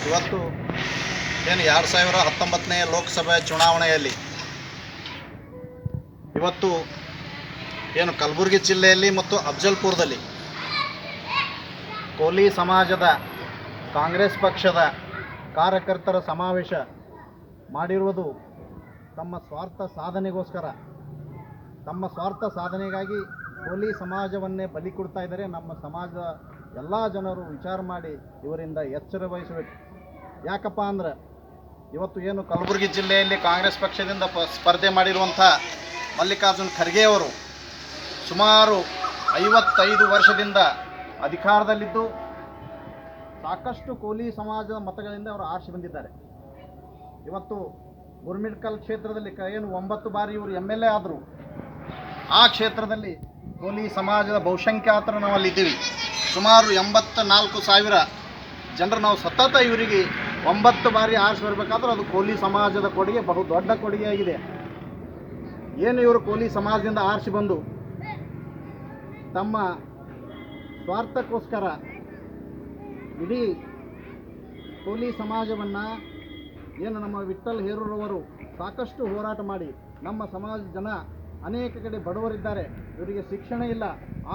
ಇವತ್ತು ಏನು 2019ನೇ ಲೋಕಸಭೆ ಚುನಾವಣೆಯಲ್ಲಿ ಇವತ್ತು ಏನು ಕಲಬುರಗಿ ಜಿಲ್ಲೆಯಲ್ಲಿ ಮತ್ತು ಅಫಜಲ್ಪುರದಲ್ಲಿ ಕೋಲಿ ಸಮಾಜದ ಕಾಂಗ್ರೆಸ್ ಪಕ್ಷದ ಕಾರ್ಯಕರ್ತರ ಸಮಾವೇಶ ಮಾಡಿರುವುದು ತಮ್ಮ ಸ್ವಾರ್ಥ ಸಾಧನೆಗೋಸ್ಕರ, ತಮ್ಮ ಸ್ವಾರ್ಥ ಸಾಧನೆಗಾಗಿ ಕೋಲಿ ಸಮಾಜವನ್ನೇ ಬಲಿ ಕೊಡ್ತಾ ಇದ್ದಾರೆ. ನಮ್ಮ ಸಮಾಜದ ಎಲ್ಲ ಜನರು ವಿಚಾರ ಮಾಡಿ ಇವರಿಂದ ಎಚ್ಚರ ವಹಿಸಬೇಕು. ಯಾಕಪ್ಪ ಅಂದ್ರೆ ಇವತ್ತು ಏನು ಕಲಬುರಗಿ ಜಿಲ್ಲೆಯಲ್ಲಿ ಕಾಂಗ್ರೆಸ್ ಪಕ್ಷದಿಂದ ಸ್ಪರ್ಧೆ ಮಾಡಿರುವಂಥ ಮಲ್ಲಿಕಾರ್ಜುನ್ ಖರ್ಗೆ ಅವರು ಸುಮಾರು 55 ವರ್ಷದಿಂದ ಅಧಿಕಾರದಲ್ಲಿದ್ದು ಸಾಕಷ್ಟು ಕೋಲಿ ಸಮಾಜದ ಮತಗಳಿಂದ ಅವರು ಆರಿಸಿ ಬಂದಿದ್ದಾರೆ. ಇವತ್ತು ಗುರ್ಮಿಟ್ಕಲ್ ಕ್ಷೇತ್ರದಲ್ಲಿ ಏನು 9 ಬಾರಿ ಇವರು MLA ಆದರು. ಆ ಕ್ಷೇತ್ರದಲ್ಲಿ ಕೋಲಿ ಸಮಾಜದ ಬಹುಸಂಖ್ಯಾತರು ನಾವು ಅಲ್ಲಿದ್ದೀವಿ. ಸುಮಾರು 84,000 ಜನರು ನಾವು ಸತತ ಇವರಿಗೆ 9 ಬಾರಿ ಆರಿಸಿ ಬರಬೇಕಾದ್ರೆ ಅದು ಕೋಲಿ ಸಮಾಜದ ಕೊಡುಗೆ ಬಹು ದೊಡ್ಡ ಕೊಡುಗೆಯಾಗಿದೆ. ಏನು ಇವರು ಕೋಲಿ ಸಮಾಜದಿಂದ ಆರಿಸಿ ಬಂದು ತಮ್ಮ ಸ್ವಾರ್ಥಕ್ಕೋಸ್ಕರ ಇಡೀ ಕೋಲಿ ಸಮಾಜವನ್ನು ಏನು ನಮ್ಮ ವಿಠ್ಠಲ್ ಹೇರೂರವರು ಸಾಕಷ್ಟು ಹೋರಾಟ ಮಾಡಿ ನಮ್ಮ ಸಮಾಜದ ಜನ ಅನೇಕ ಕಡೆ ಬಡವರಿದ್ದಾರೆ, ಇವರಿಗೆ ಶಿಕ್ಷಣ ಇಲ್ಲ,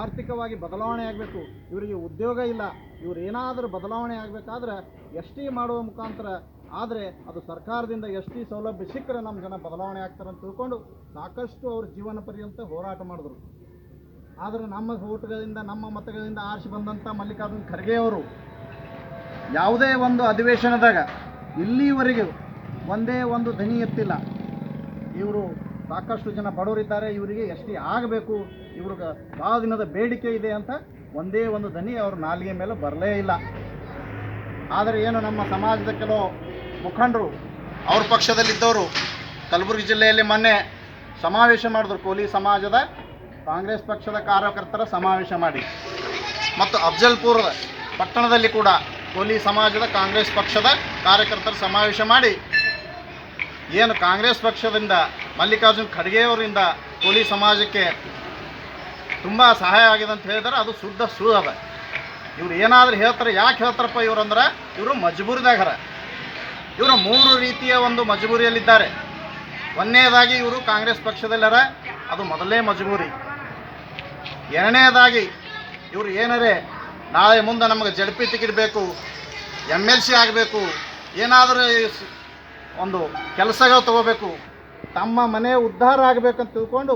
ಆರ್ಥಿಕವಾಗಿ ಬದಲಾವಣೆ ಆಗಬೇಕು, ಇವರಿಗೆ ಉದ್ಯೋಗ ಇಲ್ಲ, ಇವರು ಏನಾದರೂ ಬದಲಾವಣೆ ಆಗಬೇಕಾದ್ರೆ ಎಸ್ ಟಿ ಮಾಡುವ ಮುಖಾಂತರ ಆದರೆ ಅದು ಸರ್ಕಾರದಿಂದ ಎಸ್ ಟಿ ಸೌಲಭ್ಯ ಸಿಕ್ಕರೆ ನಮ್ಮ ಜನ ಬದಲಾವಣೆ ಆಗ್ತಾರೆ ಅಂತ ತಿಳ್ಕೊಂಡು ಸಾಕಷ್ಟು ಅವ್ರ ಜೀವನ ಪರ್ಯಂತ ಹೋರಾಟ ಮಾಡಿದ್ರು. ಆದರೆ ನಮ್ಮ ಓಟುಗಳಿಂದ ನಮ್ಮ ಮತಗಳಿಂದ ಆರಿಸಿ ಬಂದಂಥ ಮಲ್ಲಿಕಾರ್ಜುನ್ ಖರ್ಗೆ ಅವರು ಯಾವುದೇ ಒಂದು ಅಧಿವೇಶನದಾಗ ಇಲ್ಲಿವರೆಗೆ ಒಂದೇ ಒಂದು ಧ್ವನಿ ಎತ್ತಿಲ್ಲ. ಇವರು ಸಾಕಷ್ಟು ಜನ ಬಡವರಿದ್ದಾರೆ, ಇವರಿಗೆ ಎಸ್ ಟಿ ಆಗಬೇಕು, ಇವ್ರಿಗೆ ಭಾಳ ದಿನದ ಬೇಡಿಕೆ ಇದೆ ಅಂತ ಒಂದೇ ಒಂದು ಧ್ವನಿ ಅವ್ರ ನಾಲಿಗೆ ಮೇಲೆ ಬರಲೇ ಇಲ್ಲ. ಆದರೆ ಏನು ನಮ್ಮ ಸಮಾಜದ ಕೆಲವು ಮುಖಂಡರು ಅವ್ರ ಪಕ್ಷದಲ್ಲಿದ್ದವರು ಕಲಬುರಗಿ ಜಿಲ್ಲೆಯಲ್ಲಿ ಮೊನ್ನೆ ಸಮಾವೇಶ ಮಾಡಿದ್ರು. ಕೋಲಿ ಸಮಾಜದ ಕಾಂಗ್ರೆಸ್ ಪಕ್ಷದ ಕಾರ್ಯಕರ್ತರ ಸಮಾವೇಶ ಮಾಡಿ ಮತ್ತು ಅಫಜಲ್ಪುರ ಪಟ್ಟಣದಲ್ಲಿ ಕೂಡ ಕೋಲಿ ಸಮಾಜದ ಕಾಂಗ್ರೆಸ್ ಪಕ್ಷದ ಕಾರ್ಯಕರ್ತರ ಸಮಾವೇಶ ಮಾಡಿ ಏನು ಕಾಂಗ್ರೆಸ್ ಪಕ್ಷದಿಂದ ಮಲ್ಲಿಕಾರ್ಜುನ್ ಖರ್ಗೆ ಅವರಿಂದ ಕೋಲಿ ಸಮಾಜಕ್ಕೆ ತುಂಬ ಸಹಾಯ ಆಗಿದೆ ಅಂತ ಹೇಳಿದರೆ ಅದು ಶುದ್ಧ ಸುಳ್ಳು ಅದ. ಇವ್ರು ಏನಾದರೂ ಹೇಳ್ತಾರೆ, ಯಾಕೆ ಹೇಳ್ತಾರಪ್ಪ ಇವರು ಅಂದ್ರೆ ಇವರು ಮಜಬೂರಿದಾಗರ. ಇವರು 3 ರೀತಿಯ ಒಂದು ಮಜಬೂರಿಯಲ್ಲಿದ್ದಾರೆ. ಒಂದನೇದಾಗಿ ಇವರು ಕಾಂಗ್ರೆಸ್ ಪಕ್ಷದಲ್ಲರ, ಅದು ಮೊದಲೇ ಮಜಬೂರಿ. ಎರಡನೇದಾಗಿ ಇವರು ಏನಾರೇ ನಾಳೆ ಮುಂದೆ ನಮಗೆ ಜಡ್ಪಿ ಟಿಕೆಟ್ ಬೇಕು, MLC ಆಗಬೇಕು, ಏನಾದರೂ ಒಂದು ಕೆಲಸಗಳು ತಗೋಬೇಕು, ತಮ್ಮ ಮನೆ ಉದ್ಧಾರ ಆಗಬೇಕಂತ ತಿಳ್ಕೊಂಡು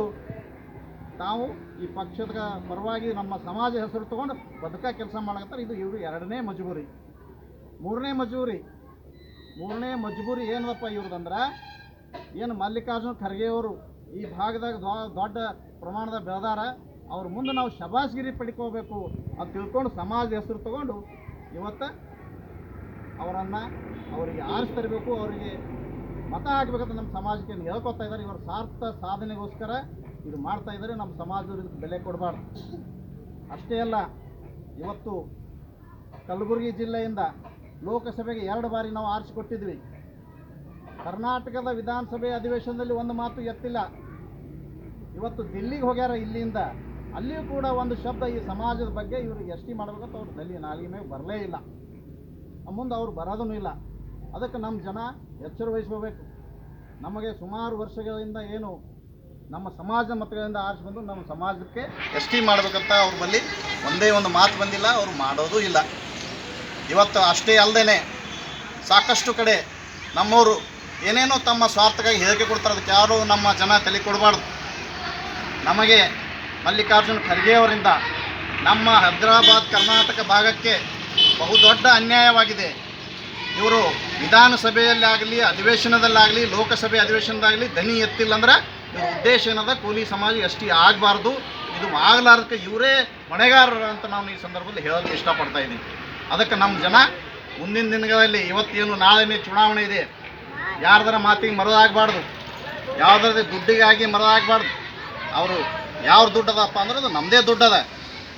ತಾವು ಈ ಪಕ್ಷದ ಪರವಾಗಿ ನಮ್ಮ ಸಮಾಜ ಹೆಸರು ತೊಗೊಂಡು ಬದುಕ ಕೆಲಸ ಮಾಡಕತ್ತಾರೆ. ಇದು ಇವರು ಎರಡನೇ ಮಜಬೂರಿ. ಮೂರನೇ ಮಜಬೂರಿ ಏನದಪ್ಪ ಇವ್ರದಂದ್ರೆ ಏನು ಮಲ್ಲಿಕಾರ್ಜುನ್ ಖರ್ಗೆ ಅವರು ಈ ಭಾಗದಾಗ ದೊಡ್ಡ ಪ್ರಮಾಣದ ಬೆಳೆದಾರ, ಅವ್ರ ಮುಂದೆ ನಾವು ಶಬಾಸ್ಗಿರಿ ಪಡ್ಕೋಬೇಕು ಅಂತ ತಿಳ್ಕೊಂಡು ಸಮಾಜ ಹೆಸರು ತೊಗೊಂಡು ಇವತ್ತು ಅವರಿಗೆ ಆರಿಸ್ತರಬೇಕು, ಅವರಿಗೆ ಮತ ಹಾಕಬೇಕಂತ ನಮ್ಮ ಸಮಾಜಕ್ಕೆ ಹೇಳ್ಕೊತಾ ಇದ್ದಾರೆ. ಇವರು ಸ್ವಾರ್ಥ ಸಾಧನೆಗೋಸ್ಕರ ಇದು ಮಾಡ್ತಾ ಇದ್ದಾರೆ. ನಮ್ಮ ಸಮಾಜದವ್ರು ಇದಕ್ಕೆ ಬೆಲೆ ಕೊಡಬಾರ್ದು. ಅಷ್ಟೇ ಅಲ್ಲ, ಇವತ್ತು ಕಲಬುರಗಿ ಜಿಲ್ಲೆಯಿಂದ ಲೋಕಸಭೆಗೆ 2 ಬಾರಿ ನಾವು ಆರಿಸಿಕೊಟ್ಟಿದ್ವಿ. ಕರ್ನಾಟಕದ ವಿಧಾನಸಭೆ ಅಧಿವೇಶನದಲ್ಲಿ ಒಂದು ಮಾತು ಎತ್ತಿಲ್ಲ. ಇವತ್ತು ದಿಲ್ಲಿಗೆ ಹೋಗ್ಯಾರ, ಇಲ್ಲಿಂದ ಅಲ್ಲಿಯೂ ಕೂಡ ಒಂದು ಶಬ್ದ ಈ ಸಮಾಜದ ಬಗ್ಗೆ ಇವ್ರಿಗೆ ಎಸ್ ಟಿ ಮಾಡಬೇಕಂತ ಅವ್ರು ನಾಲಿಗೆ ಮೇಲೆ ಬರಲೇ ಇಲ್ಲ, ಮುಂದೆ ಅವ್ರು ಬರೋದೂ ಇಲ್ಲ. ಅದಕ್ಕೆ ನಮ್ಮ ಜನ ಎಚ್ಚರ ವಹಿಸ್ಕೋಬೇಕು. ನಮಗೆ ಸುಮಾರು ವರ್ಷಗಳಿಂದ ಏನು ನಮ್ಮ ಸಮಾಜದ ಮತಗಳಿಂದ ಆರಿಸಿ ಬಂದು ನಮ್ಮ ಸಮಾಜಕ್ಕೆ ಎಸ್ ಟಿ ಮಾಡಬೇಕಂತ ಅವ್ರ ಬಳಿ ಒಂದೇ ಒಂದು ಮಾತು ಬಂದಿಲ್ಲ, ಅವರು ಮಾಡೋದೂ ಇಲ್ಲ. ಇವತ್ತು ಅಷ್ಟೇ ಅಲ್ಲದೇ ಸಾಕಷ್ಟು ಕಡೆ ನಮ್ಮವರು ಏನೇನೋ ತಮ್ಮ ಸ್ವಾರ್ಥಕ್ಕಾಗಿ ಹೇಳಿಕೆ ಕೊಡ್ತಾರೆ. ಅದಕ್ಕೆ ಯಾರು ನಮ್ಮ ಜನ ತಲೆ ಕೊಡಬಾರ್ದು. ನಮಗೆ ಮಲ್ಲಿಕಾರ್ಜುನ್ ಖರ್ಗೆ ಅವರಿಂದ ನಮ್ಮ ಹೈದರಾಬಾದ್ ಕರ್ನಾಟಕ ಭಾಗಕ್ಕೆ ಬಹುದೊಡ್ಡ ಅನ್ಯಾಯವಾಗಿದೆ. ಇವರು ವಿಧಾನಸಭೆಯಲ್ಲಾಗಲಿ ಅಧಿವೇಶನದಲ್ಲಾಗಲಿ ಲೋಕಸಭೆ ಅಧಿವೇಶನದಾಗಲಿ ಧ್ವನಿ ಎತ್ತಿಲ್ಲ ಅಂದ್ರೆ ಇವ್ರ ಉದ್ದೇಶ ಏನದ ಕೋಲಿ ಸಮಾಜ ಎಸ್ ಟಿ ಆಗಬಾರ್ದು, ಇದು ಆಗಲಾರ್ದಕ್ಕೆ ಇವರೇ ಹೊಣೆಗಾರರು ಅಂತ ನಾನು ಈ ಸಂದರ್ಭದಲ್ಲಿ ಹೇಳೋಕ್ಕೆ ಇಷ್ಟಪಡ್ತಾ ಇದ್ದೀನಿ. ಅದಕ್ಕೆ ನಮ್ಮ ಜನ ಮುಂದಿನ ದಿನಗಳಲ್ಲಿ ಇವತ್ತೇನು ನಾಳೆನೇ ಚುನಾವಣೆ ಇದೆ, ಯಾರ್ದಾರ ಮಾತಿಗೆ ಮರದಾಗಬಾರ್ದು, ಯಾವುದಾದ್ರೂ ದುಡ್ಡಿಗಾಗಿ ಮರದಾಗಬಾರ್ದು. ಅವರು ಯಾವ ದುಡ್ಡದಪ್ಪ ಅಂದ್ರೆ ಅದು ನಮ್ಮದೇ ದುಡ್ಡದ.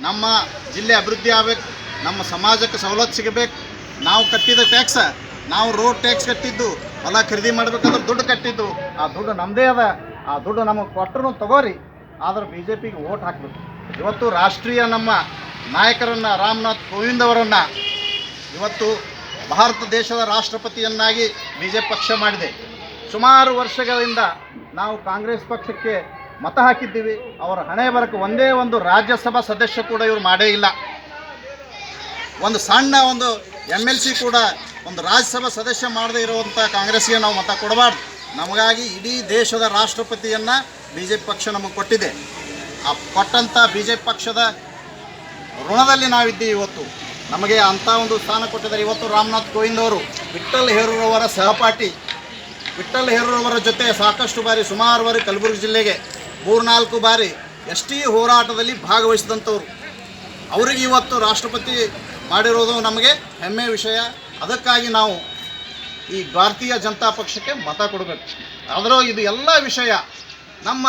ನಮ್ಮ ಜಿಲ್ಲೆ ಅಭಿವೃದ್ಧಿ ಆಗಬೇಕು, ನಮ್ಮ ಸಮಾಜಕ್ಕೆ ಸವಲತ್ತು ಸಿಗಬೇಕು. ನಾವು ಕಟ್ಟಿದ ಟ್ಯಾಕ್ಸ, ನಾವು ರೋಡ್ ಟ್ಯಾಕ್ಸ್ ಕಟ್ಟಿದ್ದು, ಹೊಲ ಖರೀದಿ ಮಾಡಬೇಕಾದ್ರೆ ದುಡ್ಡು ಕಟ್ಟಿದ್ದು, ಆ ದುಡ್ಡು ನಮ್ಮದೇ ಅದ. ಆ ದುಡ್ಡು ನಮಗೆ ಕೊಟ್ಟರು ತಗೋರಿ, ಆದರೆ BJPಗೆ ವೋಟ್ ಹಾಕಬೇಕು. ಇವತ್ತು ರಾಷ್ಟ್ರೀಯ ನಮ್ಮ ನಾಯಕರನ್ನು ರಾಮನಾಥ್ ಕೋವಿಂದ್ ಅವರನ್ನು ಇವತ್ತು ಭಾರತ ದೇಶದ ರಾಷ್ಟ್ರಪತಿಯನ್ನಾಗಿ BJP ಪಕ್ಷ ಮಾಡಿದೆ. ಸುಮಾರು ವರ್ಷಗಳಿಂದ ನಾವು ಕಾಂಗ್ರೆಸ್ ಪಕ್ಷಕ್ಕೆ ಮತ ಹಾಕಿದ್ದೀವಿ. ಅವರ ಹಣೆ ಬರಕ್ಕೆ ಒಂದೇ ಒಂದು ರಾಜ್ಯಸಭಾ ಸದಸ್ಯ ಕೂಡ ಇವರು ಮಾಡೇ ಇಲ್ಲ. ಒಂದು ಸಣ್ಣ ಒಂದು MLC ಕೂಡ ಒಂದು ರಾಜ್ಯಸಭಾ ಸದಸ್ಯ ಮಾಡದೇ ಇರುವಂಥ ಕಾಂಗ್ರೆಸ್ಗೆ ನಾವು ಮತ ಕೊಡಬಾರ್ದು. ನಮಗಾಗಿ ಇಡೀ ದೇಶದ ರಾಷ್ಟ್ರಪತಿಯನ್ನು BJP ಪಕ್ಷ ನಮಗೆ ಕೊಟ್ಟಿದೆ. ಆ ಕೊಟ್ಟಂಥ BJP ಪಕ್ಷದ ಋಣದಲ್ಲಿ ನಾವಿದ್ದೀವಿ. ಇವತ್ತು ನಮಗೆ ಅಂಥ ಒಂದು ಸ್ಥಾನ ಕೊಟ್ಟಿದ್ದಾರೆ. ಇವತ್ತು ರಾಮನಾಥ್ ಕೋವಿಂದ್ ಅವರು ವಿಠ್ಠಲ್ ಹೇರೂರವರ ಸಹಪಾಠಿ. ವಿಠ್ಠಲ್ ಹೇರೂರವರ ಜೊತೆ ಸಾಕಷ್ಟು ಬಾರಿ ಸುಮಾರು ಬಾರಿ ಕಲಬುರಗಿ ಜಿಲ್ಲೆಗೆ 3-4 ಬಾರಿ ST ಹೋರಾಟದಲ್ಲಿ ಭಾಗವಹಿಸಿದಂಥವ್ರು. ಅವರಿಗೆ ಇವತ್ತು ರಾಷ್ಟ್ರಪತಿ ಮಾಡಿರೋದು ನಮಗೆ ಹೆಮ್ಮೆಯ ವಿಷಯ. ಅದಕ್ಕಾಗಿ ನಾವು ಈ ಭಾರತೀಯ ಜನತಾ ಪಕ್ಷಕ್ಕೆ ಮತ ಕೊಡಬೇಕು. ಆದರೂ ಇದು ಎಲ್ಲ ವಿಷಯ ನಮ್ಮ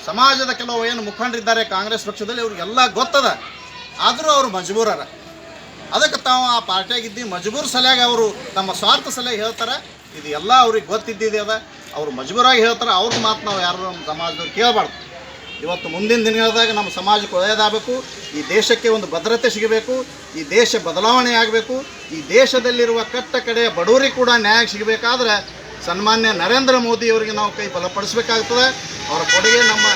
ಸಮಾಜದ ಕೆಲವು ಏನು ಮುಖಂಡರಿದ್ದಾರೆ ಕಾಂಗ್ರೆಸ್ ಪಕ್ಷದಲ್ಲಿ ಅವ್ರಿಗೆಲ್ಲ ಗೊತ್ತದ. ಆದರೂ ಅವರು ಮಜಬೂರರ. ಅದಕ್ಕೆ ತಾವು ಆ ಪಾರ್ಟಿಯಾಗಿದ್ದು ಮಜಬೂರ್ ಸಲುವಾಗಿ ಅವರು ನಮ್ಮ ಸ್ವಾರ್ಥ ಸಲುವಾಗಿ ಹೇಳ್ತಾರೆ. ಇದು ಎಲ್ಲ ಅವ್ರಿಗೆ ಗೊತ್ತಿದ್ದಿದೆ ಅದ. ಅವರು ಮಜಬೂರಾಗಿ ಹೇಳ್ತಾರೆ. ಅವ್ರ ಮಾತು ನಾವು ಯಾರು ನಮ್ಮ ಸಮಾಜದವ್ರು ಕೇಳಬಾರ್ದು. ಇವತ್ತು ಮುಂದಿನ ದಿನಗಳದಾಗ ನಮ್ಮ ಸಮಾಜಕ್ಕೆ ಒಳ್ಳೆಯದಾಗಬೇಕು. ಈ ದೇಶಕ್ಕೆ ಒಂದು ಭದ್ರತೆ ಸಿಗಬೇಕು. ಈ ದೇಶ ಬದಲಾವಣೆ ಆಗಬೇಕು. ಈ ದೇಶದಲ್ಲಿರುವ ಕಟ್ಟ ಕಡೆಯ ಬಡವರಿಗೆ ಕೂಡ ನ್ಯಾಯ ಸಿಗಬೇಕಾದ್ರೆ ಸನ್ಮಾನ್ಯ ನರೇಂದ್ರ ಮೋದಿಯವರಿಗೆ ನಾವು ಕೈ ಬಲಪಡಿಸಬೇಕಾಗ್ತದೆ. ಅವರ ಕೊಡುಗೆ ನಮ್ಮ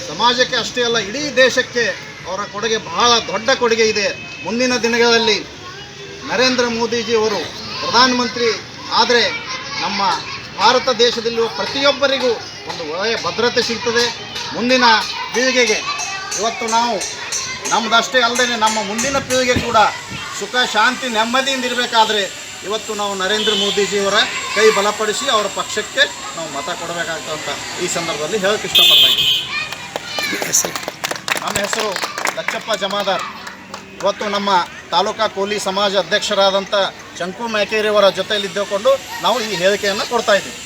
ಸಮಾಜಕ್ಕೆ ಅಷ್ಟೇ ಅಲ್ಲ, ಇಡೀ ದೇಶಕ್ಕೆ ಅವರ ಕೊಡುಗೆ ಬಹಳ ದೊಡ್ಡ ಕೊಡುಗೆ ಇದೆ. ಮುಂದಿನ ದಿನಗಳಲ್ಲಿ ನರೇಂದ್ರ ಮೋದಿಜಿಯವರು ಪ್ರಧಾನಮಂತ್ರಿ ಆದರೆ ನಮ್ಮ ಭಾರತ ದೇಶದಲ್ಲಿರುವ ಪ್ರತಿಯೊಬ್ಬರಿಗೂ ಒಂದು ಒಳ್ಳೆಯ ಭದ್ರತೆ ಸಿಗ್ತದೆ. ಮುಂದಿನ ಪೀಳಿಗೆಗೆ ಇವತ್ತು ನಾವು ನಮ್ಮದಷ್ಟೇ ಅಲ್ಲದೆ ನಮ್ಮ ಮುಂದಿನ ಪೀಳಿಗೆ ಕೂಡ ಸುಖ ಶಾಂತಿ ನೆಮ್ಮದಿಯಿಂದ ಇರಬೇಕಾದ್ರೆ ಇವತ್ತು ನಾವು ನರೇಂದ್ರ ಮೋದಿಜಿಯವರ ಕೈ ಬಲಪಡಿಸಿ ಅವರ ಪಕ್ಷಕ್ಕೆ ನಾವು ಮತ ಕೊಡಬೇಕಾಗ್ತಂತ ಈ ಸಂದರ್ಭದಲ್ಲಿ ಹೇಳಕ್ಕೆ ಇಷ್ಟಪಡ್ತಾ ಇದ್ದೀನಿ. ನಮ್ಮ ಹೆಸರು ಲಚ್ಚಪ್ಪ ಜಮಾದಾರ್. ಇವತ್ತು ನಮ್ಮ ತಾಲೂಕಾ ಕೋಲಿ ಸಮಾಜ ಅಧ್ಯಕ್ಷರಾದಂಥ ಶಂಕು ಮೇಕೇರಿಯವರ ಜೊತೆಯಲ್ಲಿದ್ದುಕೊಂಡು ನಾವು ಈ ಹೇಳಿಕೆಯನ್ನು ಕೊಡ್ತಾ ಇದ್ದೀವಿ.